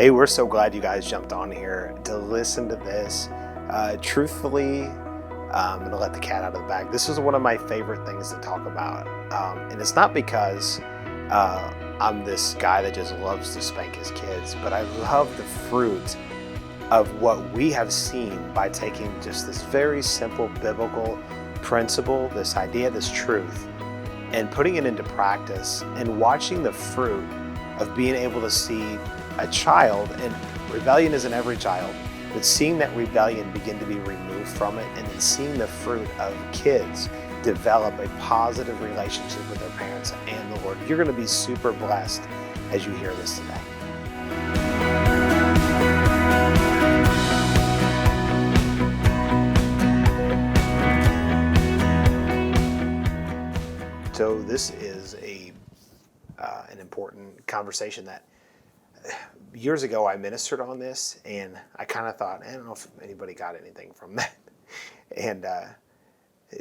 Hey, we're so glad you guys jumped on here to listen to this. Truthfully, I'm going to let the cat out of the bag. This is one of my favorite things to talk about. And it's not because I'm this guy that just loves to spank his kids, but I love the fruit of what we have seen by taking just this very simple biblical principle, this idea, this truth, and putting it into practice and watching the fruit of being able to see a child, and rebellion is in every child, but seeing that rebellion begin to be removed from it, and then seeing the fruit of kids develop a positive relationship with their parents and the Lord. You're going to be super blessed as you hear this today. So this is an important conversation that years ago I ministered on this, and I kind of thought, I don't know if anybody got anything from that. And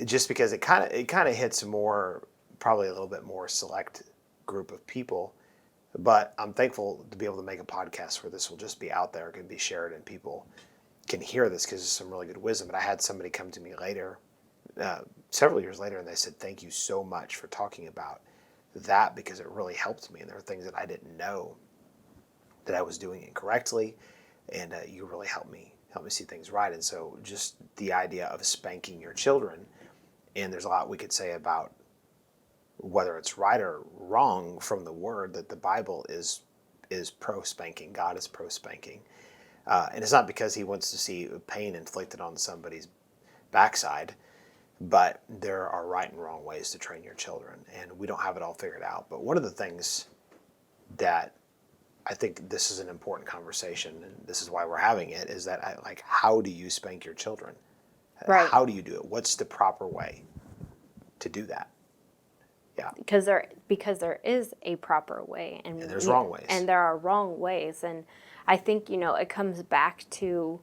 just because it kind of hits more, probably a little bit more select group of people. But I'm thankful to be able to make a podcast where this will just be out there, can be shared, and people can hear this because there's some really good wisdom. But I had somebody come to me later, several years later, and they said, thank you so much for talking about that, because it really helped me. And there were things that I didn't know that I was doing incorrectly, and you really helped me see things right. And so just the idea of spanking your children, and there's a lot we could say about whether it's right or wrong from the word, that the Bible is pro spanking. God is pro spanking, and it's not because he wants to see pain inflicted on somebody's backside, but there are right and wrong ways to train your children, and we don't have it all figured out. But one of the things that I think this is an important conversation, and this is why we're having it, is that how do you spank your children? Right. How do you do it? What's the proper way to do that? Yeah. Because there is a proper way, and there's wrong ways. And there are wrong ways, and I think it comes back to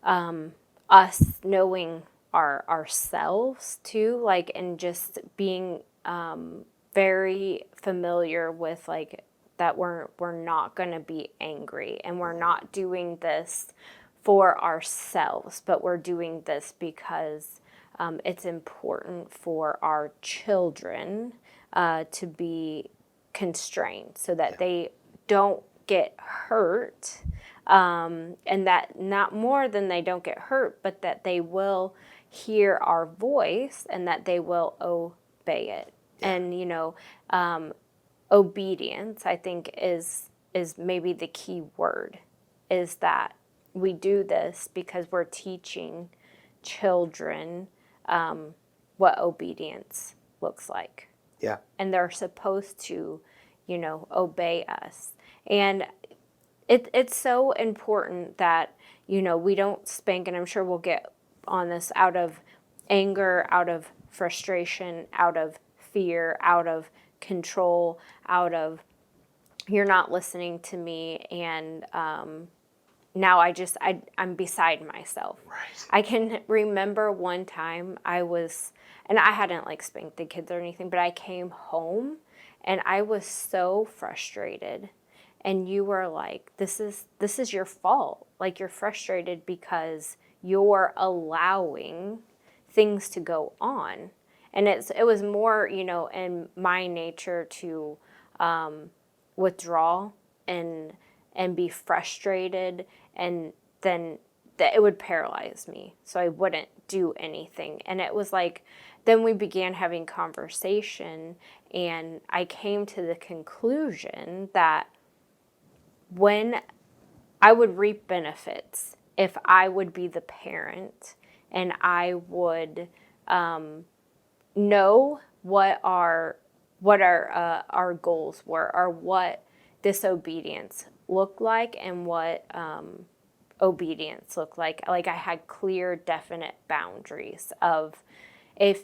us knowing ourselves too, and just being very familiar with that we're not going to be angry, and we're not doing this for ourselves, but we're doing this because it's important for our children to be constrained so that they don't get hurt, and that not more than they don't get hurt, but that they will hear our voice and that they will obey it. Yeah. And obedience, I think, is maybe the key word, is that we do this because we're teaching children what obedience looks like. Yeah. And they're supposed to, obey us. And it's so important that, we don't spank, and I'm sure we'll get on this, out of anger, out of frustration, out of fear, out of control, out of you're not listening to me, and now I'm beside myself. Right. I can remember one time and I hadn't spanked the kids or anything, but I came home and I was so frustrated, and you were like, this is your fault. You're frustrated because you're allowing things to go on. And it was more, in my nature to withdraw and be frustrated, and then it would paralyze me, so I wouldn't do anything. And it was then we began having conversation, and I came to the conclusion that when I would reap benefits if I would be the parent, and I would know what our goals were, or what disobedience looked like, and what obedience looked like. I had clear, definite boundaries of, if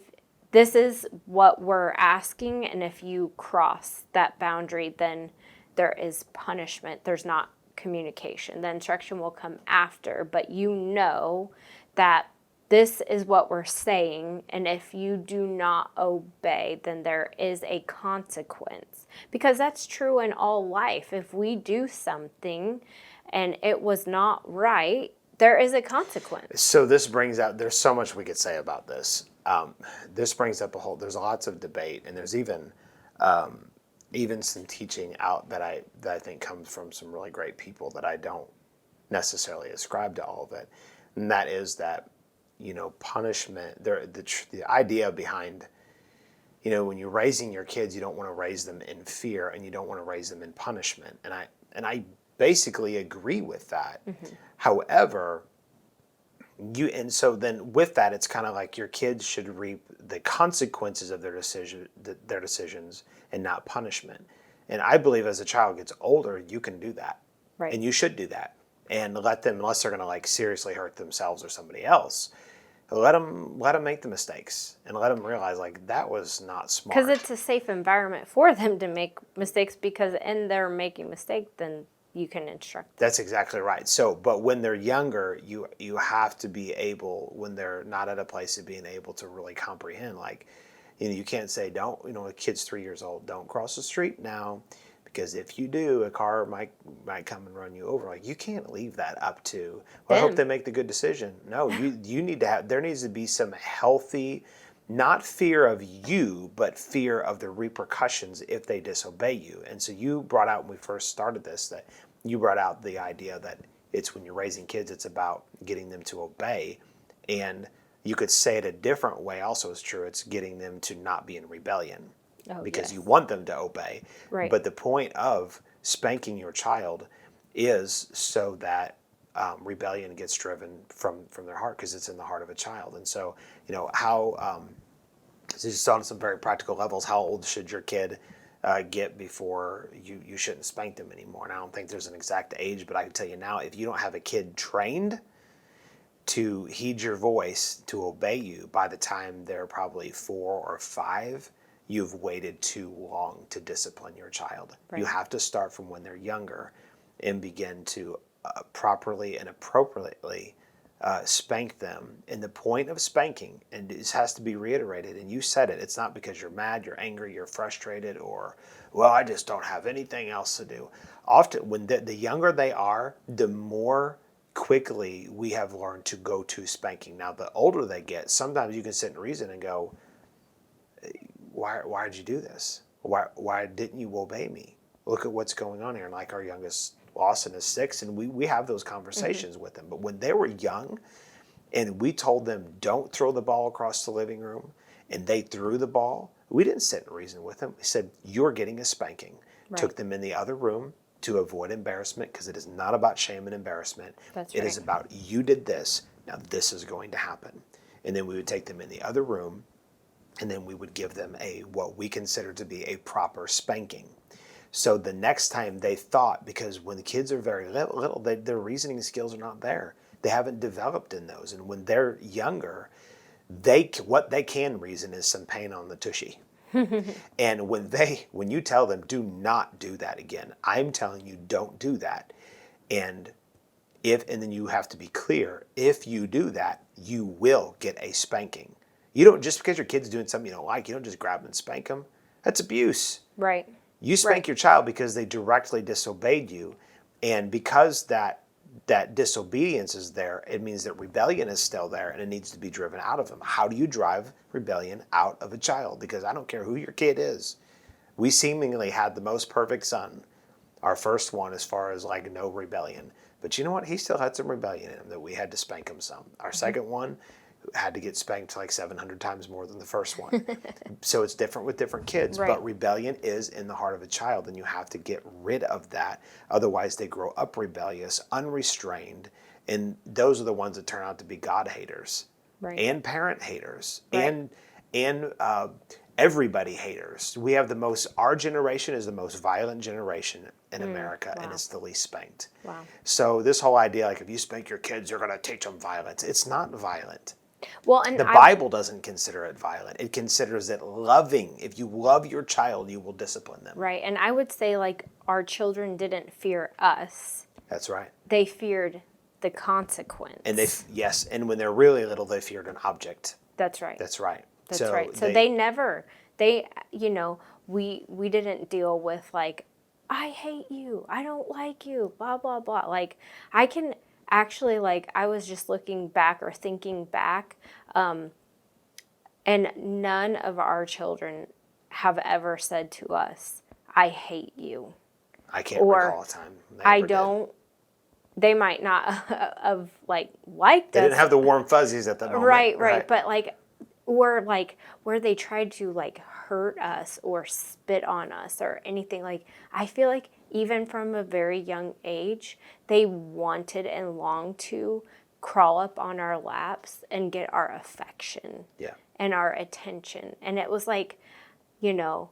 this is what we're asking, and if you cross that boundary, then there is punishment. There's not communication. The instruction will come after, but that this is what we're saying, and if you do not obey, then there is a consequence. Because that's true in all life. If we do something and it was not right, there is a consequence. So this brings out, there's so much we could say about this. This brings up there's lots of debate, and there's even some teaching out that I think comes from some really great people that I don't necessarily ascribe to all of it. And that is that, punishment, the idea behind, when you're raising your kids, you don't want to raise them in fear, and you don't want to raise them in punishment. And I basically agree with that. However, so then with that, it's kind of like your kids should reap the consequences of their decisions and not punishment. And I believe as a child gets older, you can do that. Right. And you should do that. And let them, unless they're going to like seriously hurt themselves or somebody else, let them make the mistakes and let them realize like that was not smart. Because it's a safe environment for them to make mistakes, because in their making mistakes, then you can instruct them. That's exactly right. So, but when they're younger, you have to be able, when they're not at a place of being able to really comprehend, like, you can't say, don't, a kid's 3 years old, don't cross the street now, because if you do, a car might come and run you over. Like, you can't leave that up to, well, I hope they make the good decision. No, you need to there needs to be some healthy, not fear of you, but fear of the repercussions if they disobey you. And so you brought out, when we first started this, that you brought out the idea that it's when you're raising kids, it's about getting them to obey. And you could say it a different way also is true. It's getting them to not be in rebellion, because you want them to obey. Right. But the point of spanking your child is so that rebellion gets driven from their heart, because it's in the heart of a child. And so, how, just on some very practical levels, how old should your kid get before you shouldn't spank them anymore? And I don't think there's an exact age, but I can tell you now, if you don't have a kid trained to heed your voice, to obey you, by the time they're probably 4 or 5, you've waited too long to discipline your child. Right. You have to start from when they're younger and begin to properly and appropriately spank them. And the point of spanking, and this has to be reiterated, and you said it, it's not because you're mad, you're angry, you're frustrated, or, well, I just don't have anything else to do. Often, when the younger they are, the more quickly we have learned to go to spanking. Now, the older they get, sometimes you can sit and reason and go, why did you do this? Why didn't you obey me? Look at what's going on here. And like our youngest, Lawson, is 6, and we have those conversations with them. But when they were young and we told them, don't throw the ball across the living room, and they threw the ball, we didn't sit and reason with them. We said, you're getting a spanking. Right. Took them in the other room to avoid embarrassment, because it is not about shame and embarrassment. That's right. It right. is about, you did this, now this is going to happen. And then we would take them in the other room, and then we would give them what we consider to be a proper spanking. So the next time they thought, because when the kids are very little, their reasoning skills are not there. They haven't developed in those. And when they're younger, what they can reason is some pain on the tushy. And when you tell them, do not do that again, I'm telling you, don't do that. And then you have to be clear, if you do that, you will get a spanking. You don't, just because your kid's doing something you don't like, you don't just grab them and spank them. That's abuse. Right. You spank your child because they directly disobeyed you. And because that disobedience is there, it means that rebellion is still there, and it needs to be driven out of them. How do you drive rebellion out of a child? Because I don't care who your kid is. We seemingly had the most perfect son, our first one, as far as like no rebellion. But you know what? He still had some rebellion in him that we had to spank him some. Our second one had to get spanked like 700 times more than the first one. So it's different with different kids. Right. But rebellion is in the heart of a child, and you have to get rid of that. Otherwise, they grow up rebellious, unrestrained, and those are the ones that turn out to be God haters, right, and parent haters, right, and everybody haters. We have our generation is the most violent generation in America, wow, and it's the least spanked. Wow. So this whole idea, like if you spank your kids, you're going to teach them violence. It's not violent. Well, and the Bible doesn't consider it violent. It considers it loving. If you love your child, you will discipline them. Right. And I would say, like, our children didn't fear us. That's right. They feared the consequence. And yes, and when they're really little, they feared an object. That's right. That's right. That's right. So we didn't deal with, like, I hate you. I don't like you. Blah, blah, blah. Like, I can actually, like, I was just looking back or thinking back, and none of our children have ever said to us, I hate you. I can't Or recall a time they I ever did. don't, they might not have, like, liked They didn't us. have the warm fuzzies at the moment. Right, right. But, like, where they tried to, like, hurt us or spit on us or anything, like, I feel like even from a very young age, they wanted and longed to crawl up on our laps and get our affection Yeah. and our attention. And it was like, you know,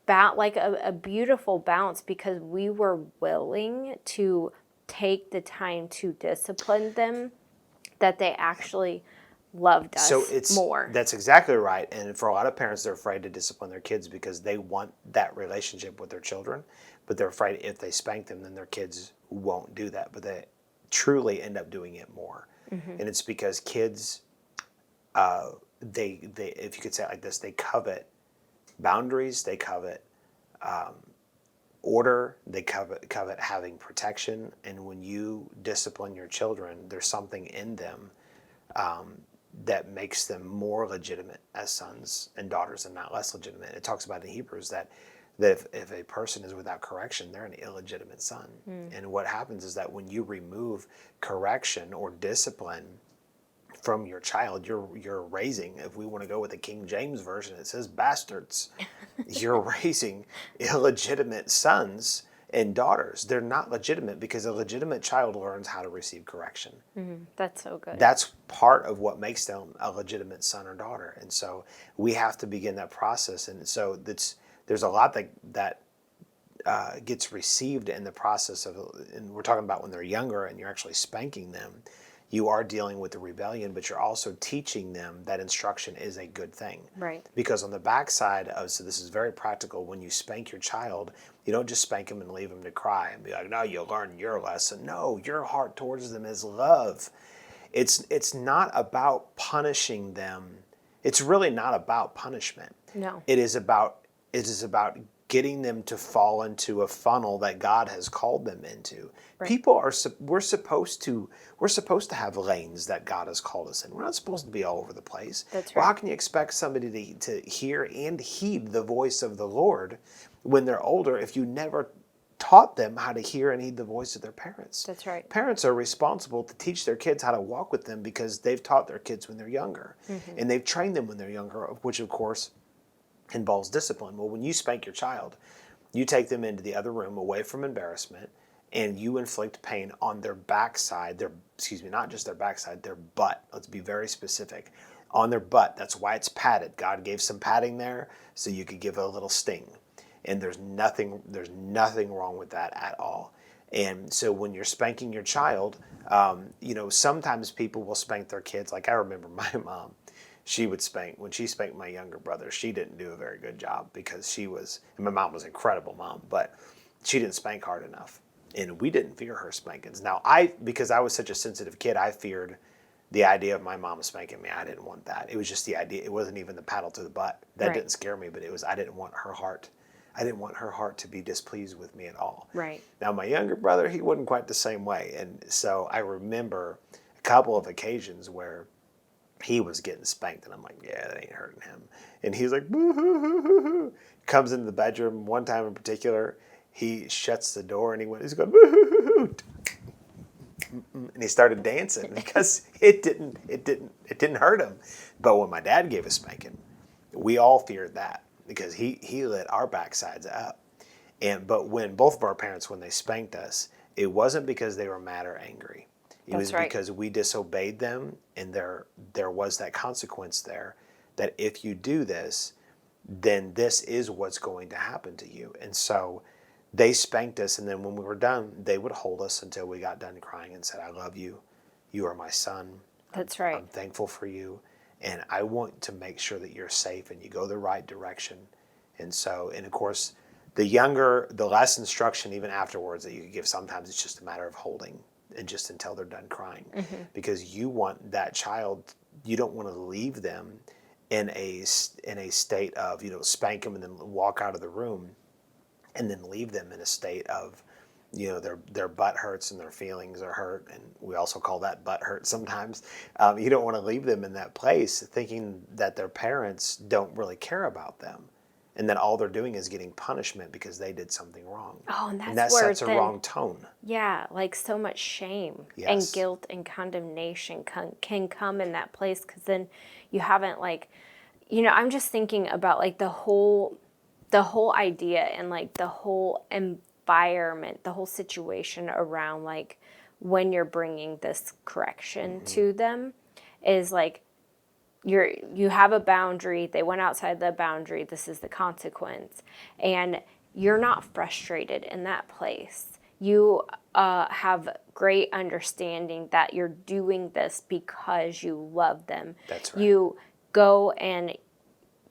like a beautiful balance, because we were willing to take the time to discipline them, that they actually loved us So more. that's exactly right. And for a lot of parents, they're afraid to discipline their kids because they want that relationship with their children, but they're afraid if they spank them, then their kids won't do that. But they truly end up doing it more. And it's because kids, they if you could say it like this, they covet boundaries, they covet order, they covet having protection. And when you discipline your children, there's something in them that makes them more legitimate as sons and daughters and not less legitimate. It talks about in Hebrews that if a person is without correction, they're an illegitimate son. And what happens is that when you remove correction or discipline from your child, you're raising, if we want to go with the King James version, it says bastards. You're raising illegitimate sons and daughters. They're not legitimate because a legitimate child learns how to receive correction. That's so good. That's part of what makes them a legitimate son or daughter. And so we have to begin that process. And so there's a lot that gets received in the process of, and we're talking about when they're younger and you're actually spanking them. You are dealing with the rebellion, but you're also teaching them that instruction is a good thing. Right. Because on the backside of, so this is very practical, when you spank your child, you don't just spank them and leave them to cry and be like, no, you'll learn your lesson. No, your heart towards them is love. It's not about punishing them. It's really not about punishment. No. It is about getting them to fall into a funnel that God has called them into. Right. People are we're supposed to have lanes that God has called us in. We're not supposed to be all over the place. That's Well, right. how can you expect somebody to hear and heed the voice of the Lord when they're older if you never taught them how to hear and heed the voice of their parents? That's right. Parents are responsible to teach their kids how to walk with them because they've taught their kids when they're younger. And they've trained them when they're younger, which of course involves discipline. Well, when you spank your child, you take them into the other room away from embarrassment and you inflict pain on their backside, not just their backside, their butt. Let's be very specific. On their butt. That's why it's padded. God gave some padding there so you could give it a little sting. And there's nothing wrong with that at all. And so when you're spanking your child, sometimes people will spank their kids. Like I remember my mom, when she spanked my younger brother, she didn't do a very good job because and my mom was an incredible mom, but she didn't spank hard enough. And we didn't fear her spankings. Now, because I was such a sensitive kid, I feared the idea of my mom spanking me. I didn't want that. It was just the idea. It wasn't even the paddle to the butt. That didn't scare me, but I didn't want her heart. I didn't want her heart to be displeased with me at all. Right. Now, my younger brother, he wasn't quite the same way. And so I remember a couple of occasions where he was getting spanked, and I'm like, yeah, that ain't hurting him. And he's like, boo hoo hoo hoo hoo. Comes into the bedroom one time in particular, he shuts the door and he's going, boo hoo hoo hoo. And he started dancing because it didn't hurt him. But when my dad gave a spanking, we all feared that because he lit our backsides up. But when both of our parents, when they spanked us, it wasn't because they were mad or angry. It was because we disobeyed them, and there was that consequence there that if you do this, then this is what's going to happen to you. And so they spanked us, and then when we were done, they would hold us until we got done crying and said, I love you. You are my son. That's right. I'm thankful for you, and I want to make sure that you're safe and you go the right direction. And of course, the less instruction even afterwards that you could give, sometimes it's just a matter of holding and just until they're done crying. Because you want that child, you don't want to leave them in a state of, spank them and then walk out of the room and then leave them in a state of, their butt hurts and their feelings are hurt, and we also call that butt hurt sometimes. You don't want to leave them in that place thinking that their parents don't really care about them, and that all they're doing is getting punishment because they did something wrong. Oh, and And that's that where sets a then, wrong tone. yeah, like so much shame Yes. and guilt and condemnation can come in that place, because then you haven't like, I'm just thinking about like the whole idea and like the whole environment, the whole situation around like when you're bringing this correction to them is like you have a boundary, they went outside the boundary, this is the consequence, and you're not frustrated in that place. You have great understanding that you're doing this because you love them. That's right. You go and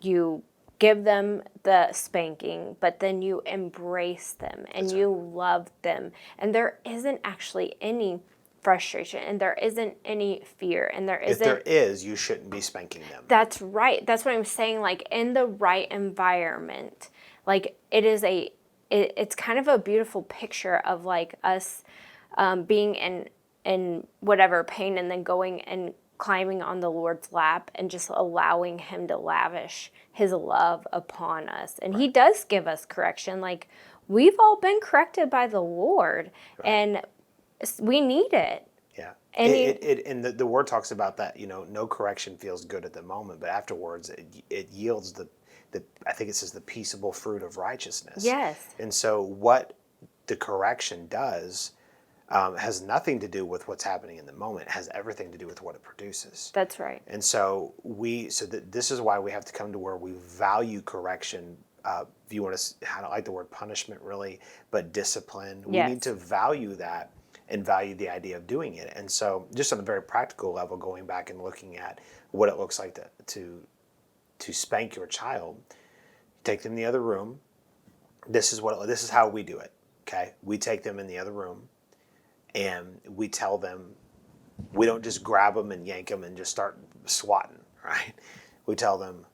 you give them the spanking, but then you embrace them and you love them. And there isn't actually any frustration, and there isn't any fear, and there If isn't. there is, you shouldn't be spanking them. That's right. That's what I'm saying. Like in the right environment, like it's kind of a beautiful picture of like us being in whatever pain, and then going and climbing on the Lord's lap and just allowing Him to lavish His love upon us. And He does give us correction. Like we've all been corrected by the Lord, and we need it. Yeah. And And the word talks about that, no correction feels good at the moment, but afterwards it yields the I think it says the peaceable fruit of righteousness. Yes. And so what the correction does has nothing to do with what's happening in the moment. It has everything to do with what it produces. That's right. And so this is why we have to come to where we value correction. If you want to, I don't like the word punishment really, but discipline. We Yes. need to value that and value the idea of doing it. And so just on a very practical level, going back and looking at what it looks like to spank your child, take them in the other room. This is how we do it. Okay. We take them in the other room and we tell them, we don't just grab them and yank them and just start swatting, right? We tell them,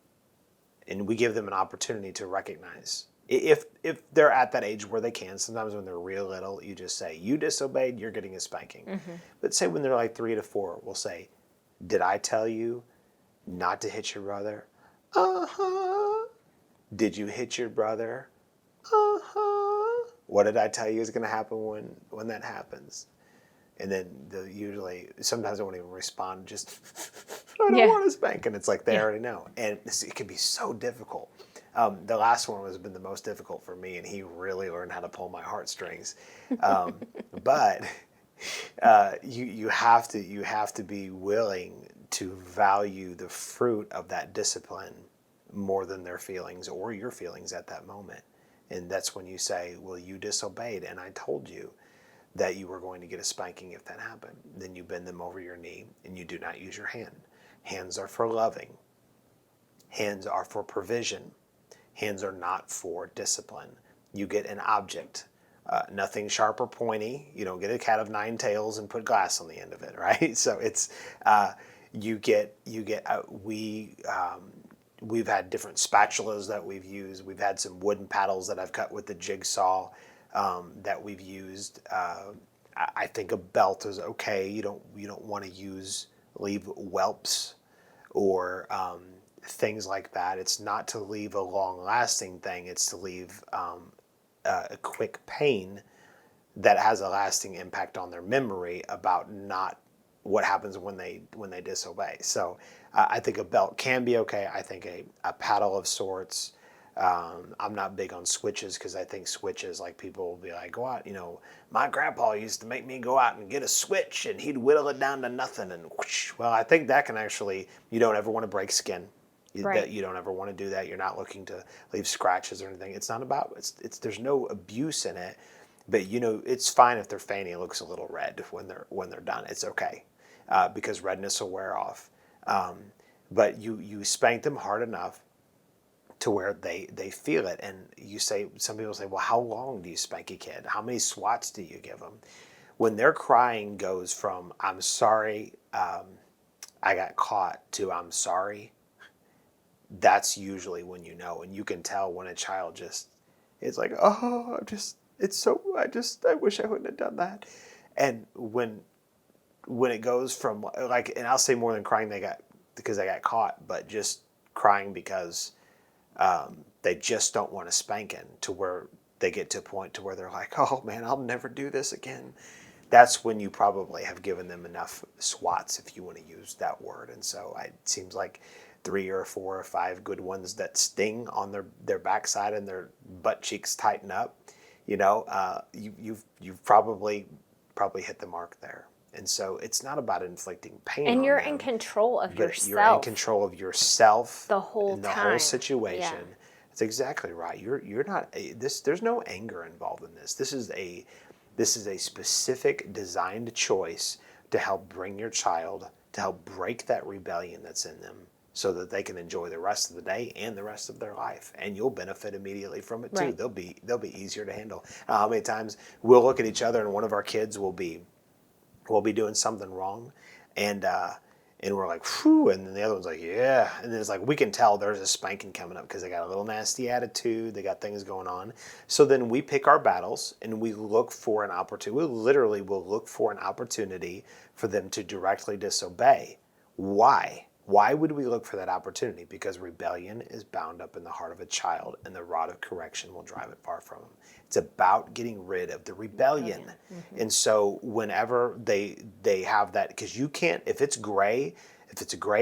and we give them an opportunity to recognize. If they're at that age where they can, sometimes when they're real little, you just say, you disobeyed, you're getting a spanking. Mm-hmm. But say when they're like 3 to 4, we'll say, did I tell you not to hit your brother? Uh-huh. Did you hit your brother? Uh-huh. What did I tell you is going to happen when that happens? And then sometimes I won't even respond, just, I don't want to spank. And it's like they already know. And it can be so difficult. The last one has been the most difficult for me, and he really learned how to pull my heartstrings. But you have to be willing to value the fruit of that discipline more than their feelings or your feelings at that moment. And that's when you say, well, you disobeyed, and I told you that you were going to get a spanking if that happened. Then you bend them over your knee, and you do not use your hand. Hands are for loving. Hands are for provision. Hands are not for discipline. You get an object, nothing sharp or pointy. You don't get a cat of 9 tails and put glass on the end of it, right? So it's we've had different spatulas that we've used. We've had some wooden paddles that I've cut with the jigsaw that we've used. I think a belt is okay. You don't want to leave whelps or things like that. It's not to leave a long-lasting thing. It's to leave a quick pain that has a lasting impact on their memory about not what happens when they disobey. So I think a belt can be okay. I think a paddle of sorts. I'm not big on switches because I think switches, like people will be like, go out, my grandpa used to make me go out and get a switch and he'd whittle it down to nothing and whoosh. Well, I think that can actually, you don't ever want to break skin. Right. You don't ever want to do that. You're not looking to leave scratches or anything. It's not about, there's no abuse in it, but it's fine if their fanny looks a little red when they're done. It's okay because redness will wear off. But you spank them hard enough to where they feel it. And some people say, well, how long do you spank a kid? How many swats do you give them? When their crying goes from, I'm sorry, I got caught, to I'm sorry, that's usually when and you can tell when a child just It's like, oh, I wish I wouldn't have done that. And when it goes from like, and I'll say more than crying because they got caught, but just crying because they just don't want a spanking, to where they get to a point to where they're like, oh man, I'll never do this again. That's when you probably have given them enough swats, if you want to use that word. And so it seems like 3 or 4 or 5 good ones that sting on their backside and their butt cheeks tighten up. You've probably hit the mark there. And so it's not about inflicting pain And on you're them, in control of but yourself. you're in control of yourself the whole in the time. whole situation. Yeah. That's exactly right. You're not this. There's no anger involved in this. This is a specific designed choice to help bring your child, to help break that rebellion that's in them, so that they can enjoy the rest of the day and the rest of their life, and you'll benefit immediately from it too. Right. They'll be easier to handle. How many times we'll look at each other and one of our kids will be doing something wrong, and we're like, whew, and then the other one's like, yeah, and then it's like we can tell there's a spanking coming up because they got a little nasty attitude, they got things going on. So then we pick our battles and we look for an opportunity. We literally will look for an opportunity for them to directly disobey. Why? Why would we look for that opportunity? Because rebellion is bound up in the heart of a child, and the rod of correction will drive it far from them. It's about getting rid of the rebellion. Mm-hmm. And so whenever they have that, because you can't, if it's a gray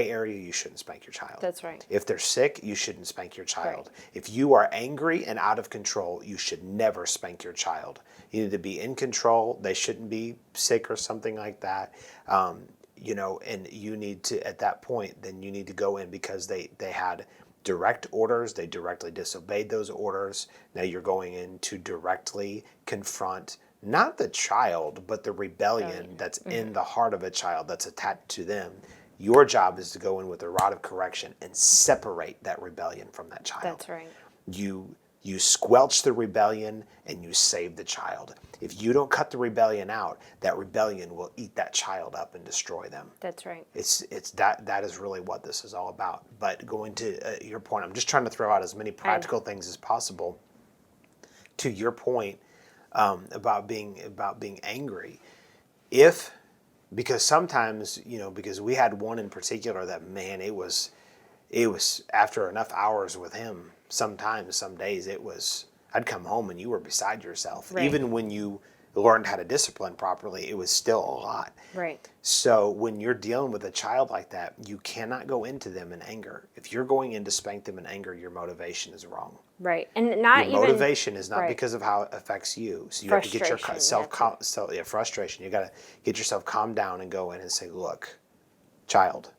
area, you shouldn't spank your child. That's right. If they're sick, you shouldn't spank your child. Right. If you are angry and out of control, you should never spank your child. You need to be in control. They shouldn't be sick or something like that. And you need to, at that point, then you need to go in, because they had direct orders. They directly disobeyed those orders. Now you're going in to directly confront not the child, but the rebellion that's mm-hmm. in the heart of a child that's attached to them. Your job is to go in with a rod of correction and separate that rebellion from that child. That's right. You squelch the rebellion and you save the child. If you don't cut the rebellion out, that rebellion will eat that child up and destroy them. That's right. It's that is really what this is all about. But going to your point, I'm just trying to throw out as many practical things as possible. To your point about being angry, because sometimes, because we had one in particular that, man, it was after enough hours with him. Sometimes, some days, I'd come home and you were beside yourself. Right. Even when you learned how to discipline properly, it was still a lot. Right. So when you're dealing with a child like that, you cannot go into them in anger. If you're going in to spank them in anger, your motivation is wrong. Right. And not your motivation is not right. because of how it affects you. So you have to get your frustration. You got to get yourself calmed down and go in and say, look, child,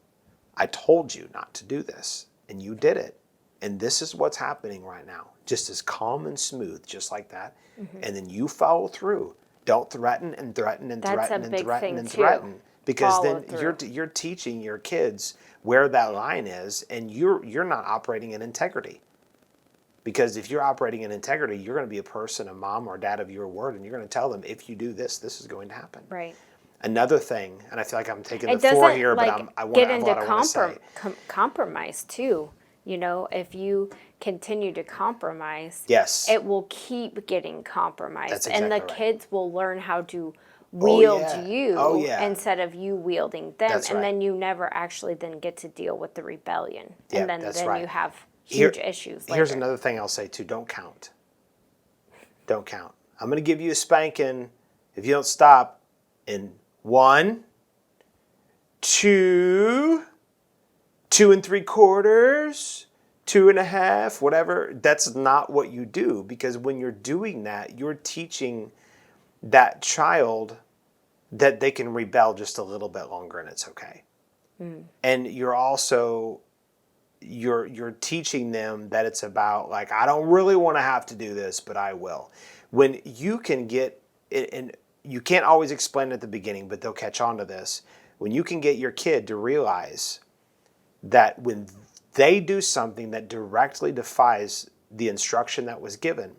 I told you not to do this, and you did it. And this is what's happening right now. Just as calm and smooth, just like that. Mm-hmm. And then you follow through. Don't threaten and threaten and threaten and threaten and threaten. Because then you're teaching your kids where that line is, and you're not operating in integrity. Because if you're operating in integrity, you're going to be a person, a mom or dad of your word, and you're going to tell them, if you do this, this is going to happen. Right. Another thing, and I feel like I'm taking the floor here, but I want to compromise too. If you continue to compromise, yes, it will keep getting compromised. That's exactly and the right. kids will learn how to wield you instead of you wielding them. That's and right. then you never actually then get to deal with the rebellion. Yeah, and then right. you have huge issues later. Here's another thing I'll say too. Don't count. Don't count. I'm going to give you a spanking if you don't stop in 1, 2, 2 3/4, 2 1/2, whatever. That's not what you do, because when you're doing that, you're teaching that child that they can rebel just a little bit longer and it's okay. Mm. And you're also you're teaching them that it's about, like, I don't really want to have to do this, but I will. When you can get it, and you can't always explain it at the beginning, but they'll catch on to this. When you can get your kid to realize that when they do something that directly defies the instruction that was given,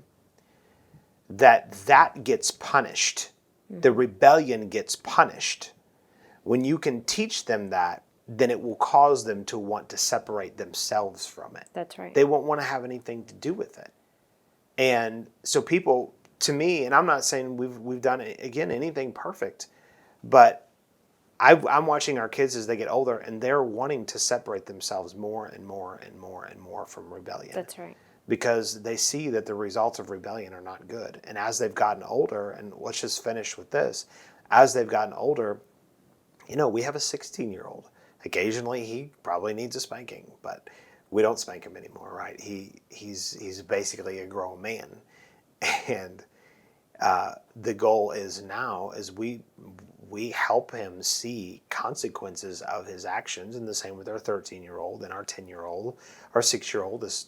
that gets punished. Mm-hmm. The rebellion gets punished. When you can teach them that, then it will cause them to want to separate themselves from it. That's right. They won't want to have anything to do with it. And so people, to me, and I'm not saying we've done again anything perfect, but I'm watching our kids as they get older, and they're wanting to separate themselves more and more and more and more from rebellion. That's right. Because they see that the results of rebellion are not good. And as they've gotten older, and let's just finish with this, as they've gotten older, we have a 16-year-old. Occasionally, he probably needs a spanking, but we don't spank him anymore, right? He's basically a grown man, and the goal is now is we help him see consequences of his actions, and the same with our 13-year-old and our 10-year-old. Our 6-year-old is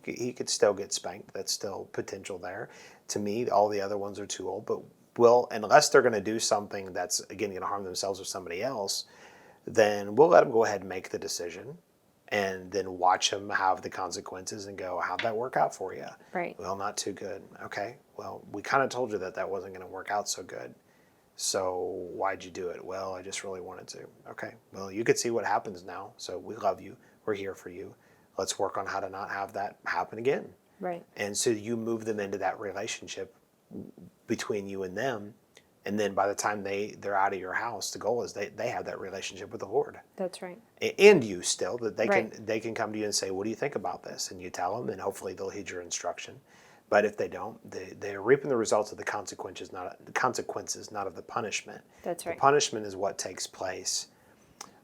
he could still get spanked. That's still potential there. To me, all the other ones are too old, but unless they're going to do something that's again going to harm themselves or somebody else, then we'll let them go ahead and make the decision, and then watch them have the consequences and go, how'd that work out for you? Right. Well, not too good. Okay. Well, we kind of told you that wasn't going to work out so good. So why'd you do it? Well, I just really wanted to. Okay. Well, you could see what happens now. So we love you. We're here for you. Let's work on how to not have that happen again. Right. And so you move them into that relationship between you and them. And then by the time they're out of your house, the goal is they have that relationship with the Lord. That's right. And you still, that Right. they can come to you and say, what do you think about this? And you tell them, and hopefully they'll heed your instruction. But if they don't, they're reaping the results of the consequences, not of the punishment. That's right. The punishment is what takes place,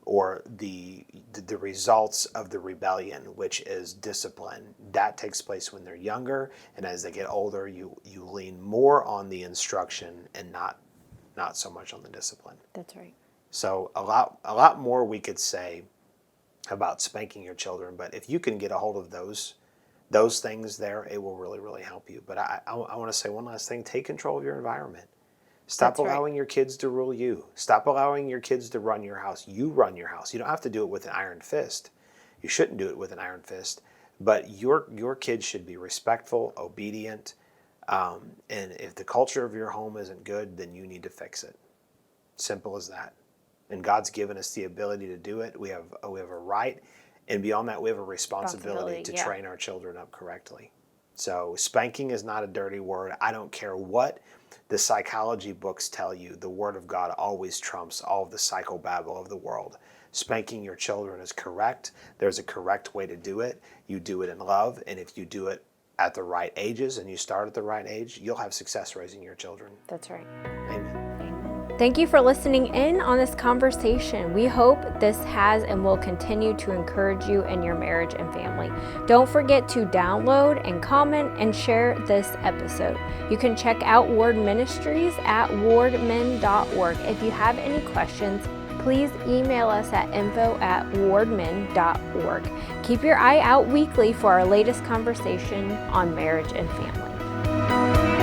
or the results of the rebellion, which is discipline. That takes place when they're younger, and as they get older, you lean more on the instruction and not so much on the discipline. That's right. So a lot more we could say about spanking your children, but if you can get a hold of those things there, it will really, really help you. But I want to say one last thing: take control of your environment. Stop That's right. allowing your kids to rule you. Stop allowing your kids to run your house. You run your house. You don't have to do it with an iron fist. You shouldn't do it with an iron fist. But your kids should be respectful, obedient, and if the culture of your home isn't good, then you need to fix it. Simple as that. And God's given us the ability to do it. We have a right, and beyond that, we have a responsibility to train our children up correctly. So spanking is not a dirty word. I don't care what the psychology books tell you. The Word of God always trumps all of the psychobabble of the world. Spanking your children is correct. There's a correct way to do it. You do it in love, and if you do it at the right ages and you start at the right age, you'll have success raising your children. That's right. Amen. Thank you for listening in on this conversation. We hope this has and will continue to encourage you in your marriage and family. Don't forget to download and comment and share this episode. You can check out Ward Ministries at wardmen.org. If you have any questions, please email us at info@wardmen.org. Keep your eye out weekly for our latest conversation on marriage and family.